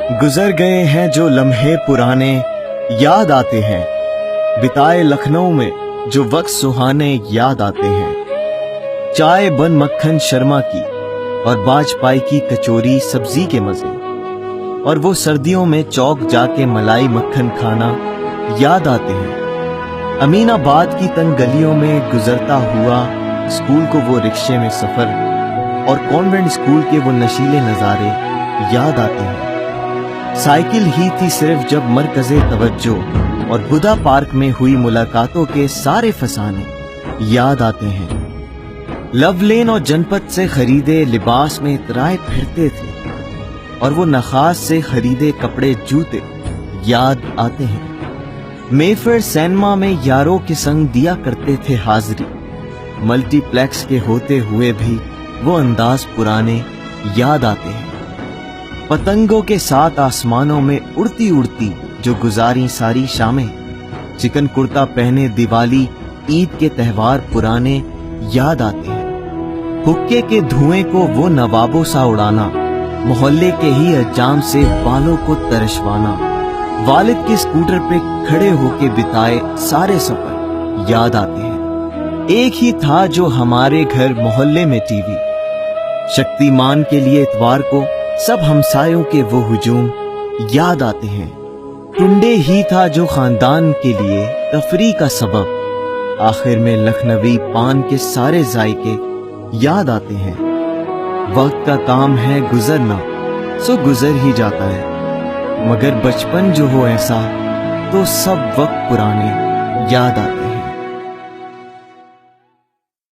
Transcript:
गुजर गए हैं जो लम्हे पुराने याद आते हैं, बिताए लखनऊ में जो वक्त सुहाने याद आते हैं। चाय बन मक्खन शर्मा की और बाजपाई की कचौरी सब्जी के मजे, और वो सर्दियों में चौक जाके मलाई मक्खन खाना याद आते हैं। अमीनाबाद की तंग गलियों में गुजरता हुआ स्कूल को वो रिक्शे में सफर, और कॉन्वेंट स्कूल के वो नशीले नज़ारे याद आते हैं। साइकिल ही थी सिर्फ जब मरकज़े तवज्जो और बुधा पार्क में हुई मुलाकातों के सारे फसाने याद आते हैं। लव लेन और जनपद से खरीदे लिबास में इतराए फिरते थे, और वो नखास से खरीदे कपड़े जूते याद आते हैं। मेफेयर सिनेमा में यारों के संग दिया करते थे हाजिरी, मल्टीप्लेक्स के होते हुए भी वो अंदाज पुराने याद आते हैं। पतंगों के साथ आसमानों में उड़ती उड़ती जो गुजारी सारी शामें, चिकन कुर्ता पहने दिवाली ईद के त्यौहार पुराने याद आते हैं। हुक्के के धुएं को वो नवाबों सा उड़ाना, मोहल्ले के ही अज्जाम से बालों को तरशवाना, वालिद के स्कूटर पे खड़े होके बिताए सारे सफर याद आते हैं। एक ही था जो हमारे घर मोहल्ले में टीवी, शक्तिमान के लिए इतवार को सब हमसायों के वो हुजूम याद आते हैं। टुंडे ही था जो खानदान के लिए तफरी का सबब, आखिर में लखनवी पान के सारे जायके याद आते हैं। वक्त का काम है गुजरना, सो गुजर ही जाता है, मगर बचपन जो हो ऐसा तो सब वक्त पुराने याद आते हैं।